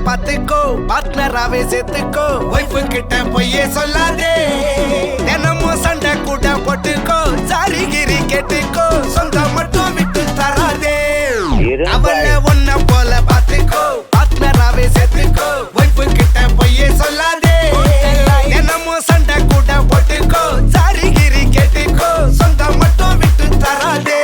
பாத்துக்கோ பார்ட்னராவே சேர்த்துக்கோ வைஃபு கிட்ட பொய்யே சொல்லாதே தினமும் சண்டை கூட போட்டுக்கோ சாரி கிரி கேட்டுக்கோ சொந்தம் மட்டும் விட்டு தராதே அவளை ஒன்ன போல பாத்துக்கோ பார்ட்னராவே சேர்த்துக்கோ வைஃபு கிட்ட பொய்யே சொல்லாதே தினமும் சண்டை கூட போட்டுக்கோ சாரி கிரி கேட்டுக்கோ சொந்தம் மட்டும் விட்டு தராதே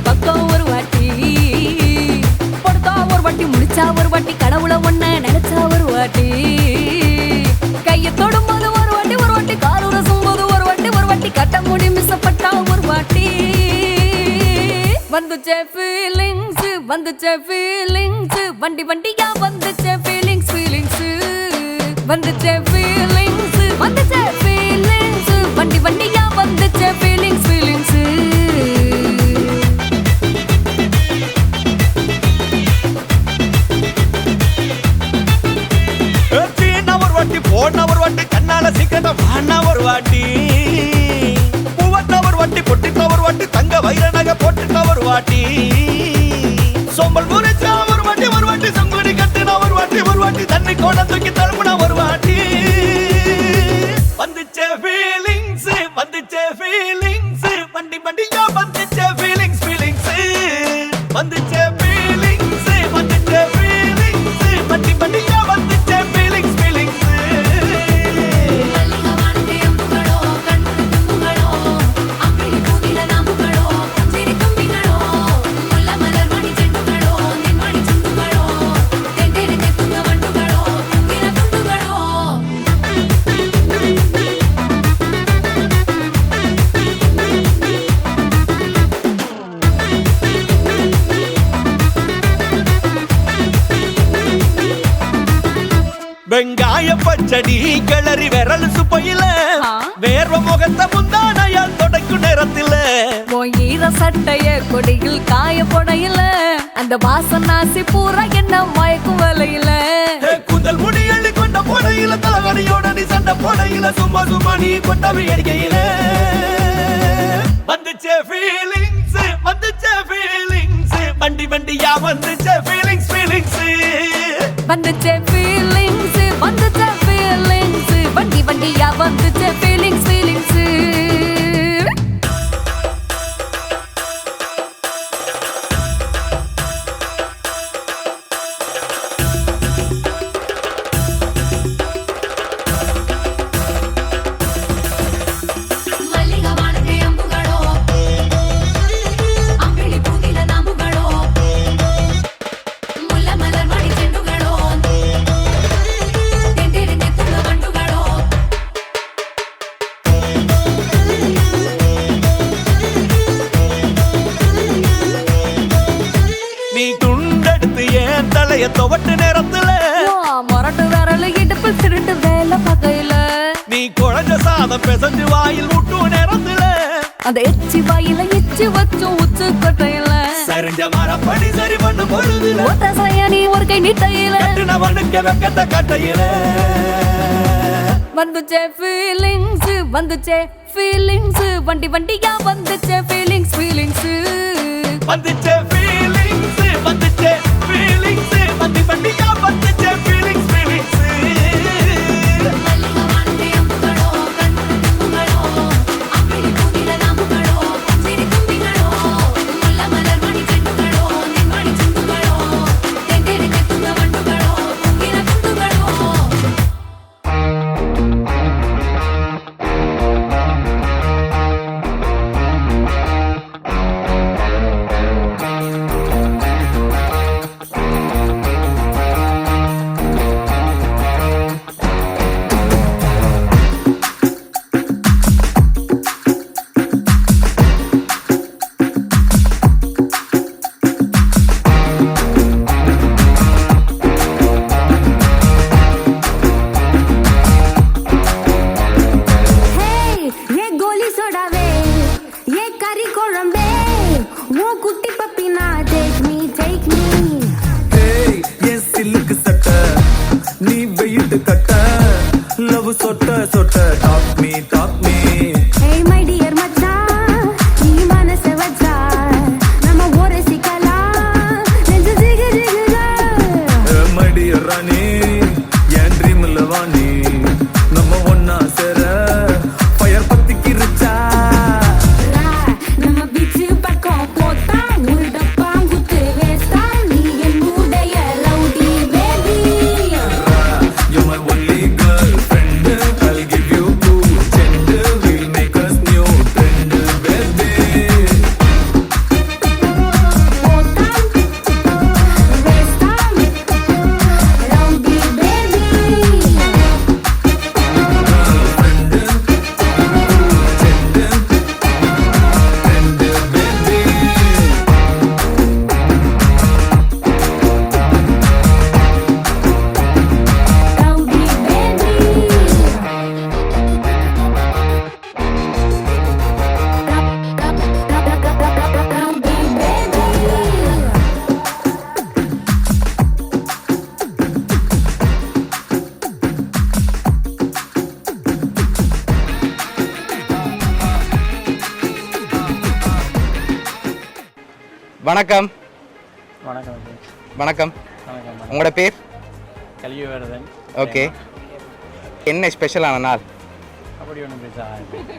பக்கம் ஒரு வாட்டி படுத்தா ஒரு வாட்டி முடிச்சா ஒரு வாட்டி கடவுளை ஒன்ன நினைச்சா ஒரு வாட்டி கைய தொடும்போது ஒரு வாட்டி கால் உரசும் போது ஒரு வாட்டி கட்ட முடி மிசப்பட்டா ஒரு வாட்டி வந்துச்சே ஃபீலிங்ஸ் வண்டி வண்டியா வந்துச்சே ஃபீலிங்ஸ் வந்துச்சே ஃபீலிங்ஸ் வண்டி வண்டியா வந்துச்சே ஃபீலிங்ஸ் போன ஒரு வாட்டி கண்ணால சீக்கிரத்தை வாண்ணா ஒரு வாட்டி பூவட்ட ஒரு வாட்டி பொட்டிட்ட ஒரு வாட்டி தங்க வைர நகை போட்டுட்ட ஒரு வாட்டி சோம்பல் முறைச்சா ஒரு வாட்டி சங்குடி கட்டுனா ஒரு வாட்டி தண்ணி கோண தூக்கி தழுப்புனா ஒரு வாட்டி வந்துச்சே ஃபீலிங்ஸ் வண்டி வண்டியா வந்துச்சே ஃபீலிங்ஸ் வந்துச்சே ஃபீலிங்ஸ் வண்டி வண்டியா வந்துச்சே ஃபீலிங்ஸ் பச்சடி கிளறி விரல் சுப்பையில வேர்வ முகத்தை முந்தானையால் தொடக்கும் நேரத்தில் ஈர சட்டைய கொடியில் காய போடையில அந்த வாசனாசி பூரா என்ன மயக்கும் வலையில கூந்தல் முடியள்ளி கொண்ட போடையில தலைவலியோட நீ சண்டை போடையில சும்மா சும்மா நீ கொண்டவை அடிக்கையில வந்துச்சே ஃபீலிங்ஸ் வந்துச்சே ஃபீலிங்ஸ் வண்டி வண்டியா வந்துச்சே ஃபீலிங்ஸ் ஃபீலிங்ஸ் வந்துச்சே ஃபீலிங்ஸ் வந்துச்சே ஃபீலிங்ஸ் வண்டி வண்டியா வந்துச்சே ஃபீலிங்ஸ் ஃபீலிங்ஸ் நீ துண்டெடுத்து ஏன் தலைய துவட்டு நேரத்துல மொரட்டு விரல் இடுப்பு திருட்டு வேலை பகையில நீ குழஞ்ச சாதம் பிசைஞ்சு வாயில் விட்டு நேரத்துல அந்த எச்சி வாயில எச்சி வச்சும் உச்சு கொட்டையில சரிஞ்ச மரப்படி சரி பண்ணு பொழுதுல ஓட்ட செய்ய நீ ஒரு கை நீட்டையில கட்டினவனுக்கு வெக்கத்த கட்டையில வந்துச்சே ஃபீலிங்ஸ் வந்துச்சே ஃபீலிங்ஸ் வண்டி வண்டியா வந்துச்சே ஃபீலிங்ஸ் ஃபீலிங்ஸ் வந்துச்சே ஃபீலிங்ஸ் வந்துச்சே ஃபீலிங்ஸ் வண்டி வண்டியா வந்துச்சே ஃபீலிங்ஸ் ஃபீலிங்ஸ் சொட்ட சொட்ட talk me Hey my dear மச்சான் நீ மனச வச்சா நம்ம ஒரு சிக்கலா நெஞ்சு ஜிகு ஜிகுதா மடி ராணி என் ட்ரீம்ல வாணி நம்ம ஒன்னா சேர ஃபயர் பத்திக்கிருச்சா நம்ம பீச் பக்கம் போட்டா ஒரு டப்பா குத்து வேஸ்டா நீ என் மூடைய rowdy baby You're my only girlfriend. I'll give you two gender. We'll make us new trend, baby. போட்டா வேஸ்டா rowdy baby rowdy baby rowdy baby வணக்கம் வணக்கம் வணக்கம் வணக்கம் உங்களோட பேர் கலியுகவர்தன். ஓகே என்ன ஸ்பெஷலான நாள் அப்படி ஒன்றும் பேச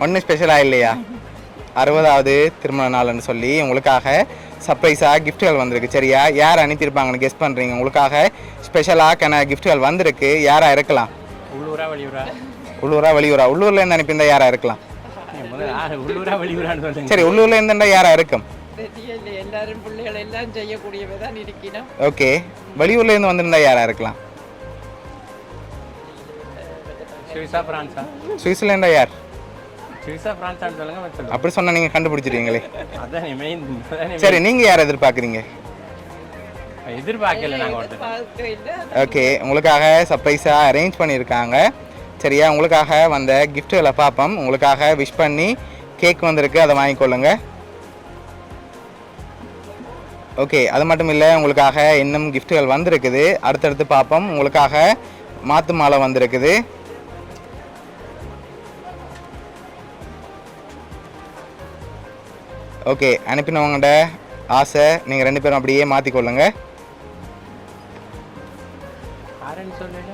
ஒன்றும் ஸ்பெஷலாக இல்லையா 60வது திருமண நாள்னு சொல்லி உங்களுக்காக சர்ப்ரைஸாக கிஃப்ட்டுகள் வந்திருக்கு சரியா யார் அனுப்பியிருப்பாங்கன்னு கெஸ் பண்ணுறீங்க உங்களுக்காக ஸ்பெஷலாக கிஃப்ட்டுகள் வந்திருக்கு யாராக இருக்கலாம் உள்ளூரா வெளியூரா வெளியூரா உள்ளூர்லேருந்து அனுப்பியிருந்தா யாராக இருக்கலாம் முதல்ல உள்ளூரா வெளியூரான்னு சொல்லுங்க. சரி உள்ளூர்லேருந்து இருந்தால் யாராக இருக்கும் எல்லாரும் பிள்ளைகள் எல்லாம் செய்யக்கூடியவை தான் இருக்கணும். ஓகே வெளியூர்லேருந்து வந்திருந்தா யாராக இருக்கலாம் சுவிஸா பிரான்ஸா சுவிட்சர்லேருந்தா யார் சுவிஸா பிரான்ஸான்னு சொல்லுங்க சொல்லுங்க. அப்படி சொன்னால் நீங்கள் கண்டுபிடிச்சிருவீங்களே அதான் மெயின் சரி நீங்கள் யார் எதிர்பார்க்குறீங்க எதிர்பார்க்கல நாங்கள் ஒருத்தர் பார்க்கல. ஓகே, உங்களுக்காக சர்ப்ரைஸாக அரேஞ்ச் பண்ணியிருக்காங்க. சரியா, உங்களுக்காக வந்த கிஃப்ட்டுகளை பார்ப்போம். உங்களுக்காக விஷ் பண்ணி கேக் வந்திருக்கு, அதை வாங்கிக்கொள்ளுங்க. ஓகே, அது மட்டும் இல்லை, உங்களுக்காக இன்னும் கிஃப்ட்டுகள் வந்திருக்குது, அடுத்தடுத்து பார்ப்போம். உங்களுக்காக மாத்து மாலை வந்திருக்குது. ஓகே, அனுப்பினவங்கள்ட ஆசை நீங்கள் 2 பேரும் அப்படியே மாற்றிக்கொள்ளுங்க. யாருன்னு சொல்லல.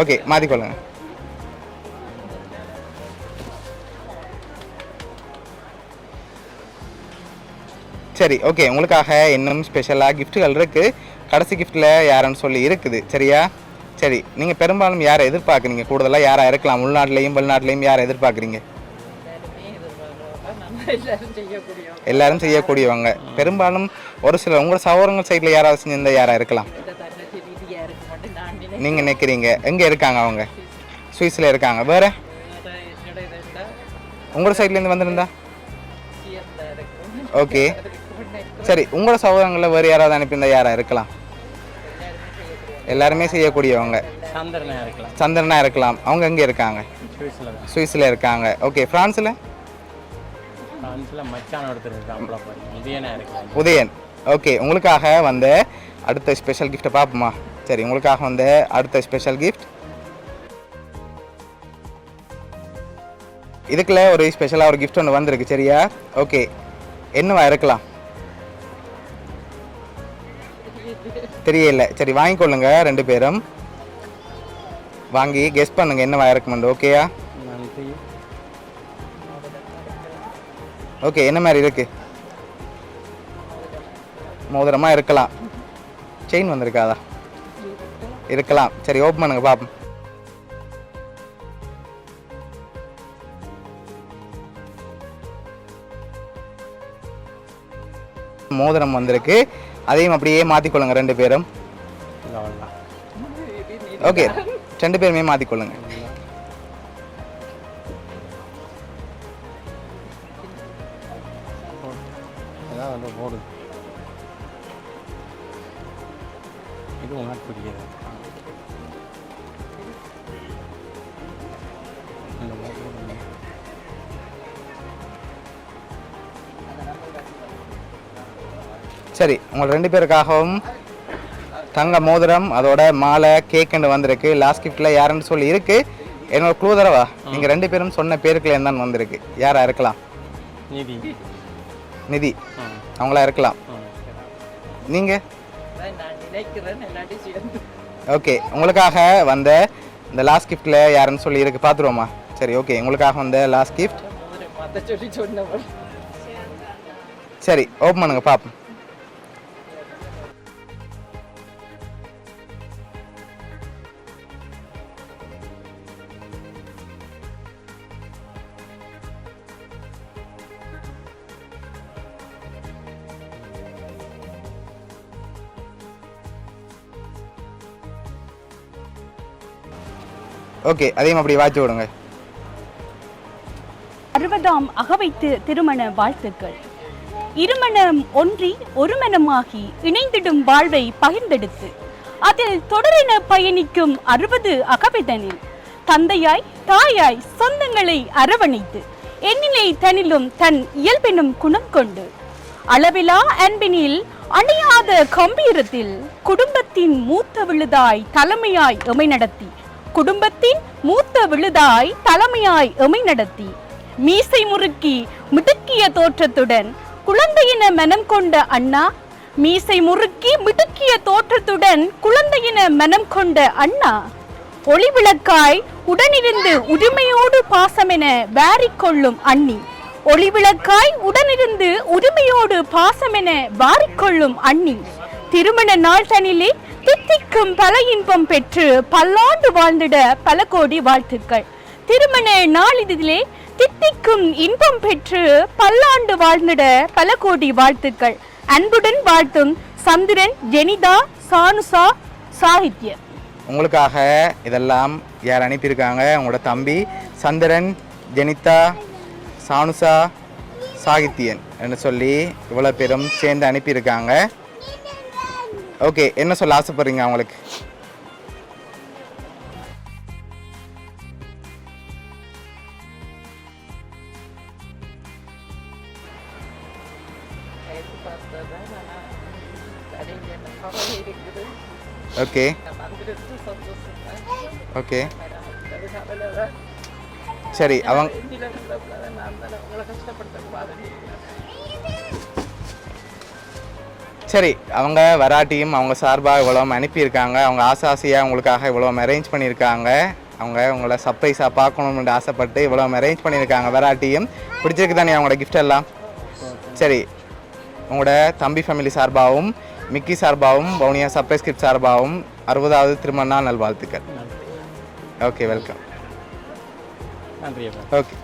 ஓகே, மாற்றிக்கொள்ளுங்க. சரி, ஓகே, உங்களுக்காக இன்னும் ஸ்பெஷலாக கிஃப்ட்டுகள் இருக்குது. கடைசி கிஃப்ட்டில் யாருன்னு சொல்லி இருக்குது. சரியா, சரி, நீங்கள் பெரும்பாலும் யாரை எதிர்பார்க்குறீங்க? கூடுதலாக யாராக இருக்கலாம்? உள்நாட்டிலையும் வெளிநாட்டிலையும் யாரை எதிர்பார்க்குறீங்க? எல்லாரும் செய்யக்கூடியவங்க. எல்லாரும் செய்யக்கூடியவங்க. பெரும்பாலும் ஒரு சில உங்களோட சகோதரங்கள் சைடில் யாராவது செஞ்சிருந்தா யாராக இருக்கலாம் தன்னதி ரீதியா இருக்க மாட்டேன் நான் நினைக்கிறேன். நீங்கள் நினைக்கிறீங்க? எங்கே இருக்காங்க அவங்க? சுவிஸில் இருக்காங்க. வேறு என்னோட இதெண்டா உங்களோட சைட்லேருந்து வந்திருந்தா? சியர்ந்தா இருக்கும். ஓகே, சரி, உங்களோட சகோதரங்களில் வேறு யாராவது அனுப்பியிருந்தா யாராக இருக்கலாம்? எல்லாருமே செய்யக்கூடியவங்க. சந்திரனா இருக்கலாம். சந்திரனா இருக்கலாம். அவங்க எங்கே இருக்காங்க? சுவிஸில் தான். சுவிஸில் இருக்காங்க. ஓகே, ஃப்ரான்ஸில்? ஃப்ரான்ஸில் மச்சான் ஒருத்தர் இருக்கான். உதயனா இருக்கலாம். உதயன். ஓகே, உங்களுக்காக வந்த அடுத்த ஸ்பெஷல் கிஃப்ட்டை பார்ப்போமா? சரி, உங்களுக்காக வந்த அடுத்த ஸ்பெஷல் கிஃப்ட் இதுக்குள்ள ஒரு ஸ்பெஷலாக ஒரு கிஃப்ட் ஒன்று வந்திருக்கு. சரியா, ஓகே, என்னவா இருக்கலாம்? தெரியல. சரி, வாங்கிக்கொள்ளுங்க. 2 பேரும் வாங்கி கெஸ் பண்ணுங்க என்னவா இருக்குமெண்டு. ஓகேயா? நன்றி. ஓகே, என்ன மாதிரி இருக்கு? மோதிரமா இருக்கலாம். செயின் வந்திருக்காதா? இருக்கலாம். சரி, ஓப்பன் பண்ணுங்க பாப்போம். மோதிரம் வந்திருக்கு, அதையும் அப்படியே மாற்றிக்கொள்ளுங்க 2 பேரும். ஓகே, 2 பேருமே மாற்றிக்கொள்ளுங்க. அதான் வந்து போடு. இது உனக்கு புரியுது. இந்த மாதிரி சரி, உங்கள் 2 பேருக்காகவும் தங்க மோதிரம் அதோட மாலை கேக்குன்னு வந்திருக்கு. லாஸ்ட் கிஃப்ட்டில் யாருன்னு சொல்லி இருக்கு. என்னோட க்ளூ தரவா? நீங்கள் 2 பேரும் சொன்ன பேருக்குள்ள தான் வந்திருக்கு. யாரா இருக்கலாம்? நிதி. நிதி அவங்களா இருக்கலாம். நீங்கள்? நான் நினைக்கிறேன் எல்லாத்தையும் சேர்ந்து. ஓகே, உங்களுக்காக வந்த இந்த லாஸ்ட் கிஃப்ட்டில் யாருன்னு சொல்லி இருக்கு, பார்த்துருவோமா? சரி, ஓகே, உங்களுக்காக வந்த லாஸ்ட் கிஃப்ட். மாற்ற சொல்லி சொன்னவள். சரி, ஓப்பன் பண்ணுங்க பார்ப்போம். ஓகே, அதையும் அப்படி வாட்சி விடுங்க. 60ஆம் அகவைத்து திருமண வாழ்த்துக்கள். இருமணம் ஒன்றி ஒரு மனமாகி இணைந்திடும் வாழ்வை பகிர்ந்தெடுத்து அதில் தொடரென பயணிக்கும் 60 அகவைதனில் தந்தையாய் தாயாய் சொந்தங்களை அரவணைத்து எண்ணிலை தனிலும் தன் இயல்பெனும் குணம் கொண்டு அளவிலா அன்பினில் அணையாத கம்பீரத்தில் குடும்பத்தின் மூத்த விழுதாய் தலைமையாய் எமை நடத்தி குடும்பத்தின் மூத்த விழுதாய் தலைமையாய் எமை நடத்தி மீசை முறுக்கி மிடுக்கிய தோற்றத்துடன் குழந்தையின மனம் கொண்ட அண்ணா மீசை முறுக்கி மிடுக்கிய தோற்றத்துடன் குழந்தையின மனம் கொண்ட அண்ணா ஒளிவிளக்காய் உடனிருந்து உரிமையோடு பாசமென வாரிக்கொள்ளும் அண்ணி ஒளிவிளக்காய் உடனிருந்து உரிமையோடு பாசமென வாரிக்கொள்ளும் அண்ணி திருமண நாள் தனிலே தித்திக்கும் பல இன்பம் பெற்று பல்லாண்டு வாழ்ந்திட பல கோடி வாழ்த்துக்கள். திருமண நாளிதிலே தித்திக்கும் இன்பம் பெற்று பல்லாண்டு வாழ்ந்திட பல கோடி வாழ்த்துக்கள். அன்புடன் வாழ்த்தும் சந்திரன், ஜெனிதா, சானுசா, சாகித்ய. உங்களுக்காக இதெல்லாம் யார் அனுப்பியிருக்காங்க? உங்களோட தம்பி சந்திரன், ஜெனிதா, சானுசா, சாகித்யன் என்று சொல்லி இவ்வளோ பேரும் சேர்ந்து அனுப்பியிருக்காங்க. ஓகே, என்ன சொல்ல ஆசைப்படுறீங்க அவங்களுக்கு? ஓகே ஓகே சரி, அவங்க சரி அவங்க வராட்டியும் அவங்க சார்பாக இவ்வளோ அனுப்பியிருக்காங்க. அவங்க ஆசையாக உங்களுக்காக இவ்வளோ அரேஞ்ச் பண்ணியிருக்காங்க. அவங்க உங்களை சர்ப்ரைஸாக பார்க்கணும்னு ஆசைப்பட்டு இவ்வளோ அரேஞ்ச் பண்ணியிருக்காங்க. வராட்டியும் பிடிச்சிருக்கு தானே அவங்களோட கிஃப்ட் எல்லாம்? சரி, உங்களோட தம்பி ஃபேமிலி சார்பாகவும் மிக்கி சார்பாகவும் வவுனியா சர்ப்ரைஸ் கிஃப்ட் சார்பாகவும் 60வது திருமண நாள் நல்வாழ்த்துக்கள். Okay, welcome. நன்றி. ஓகே.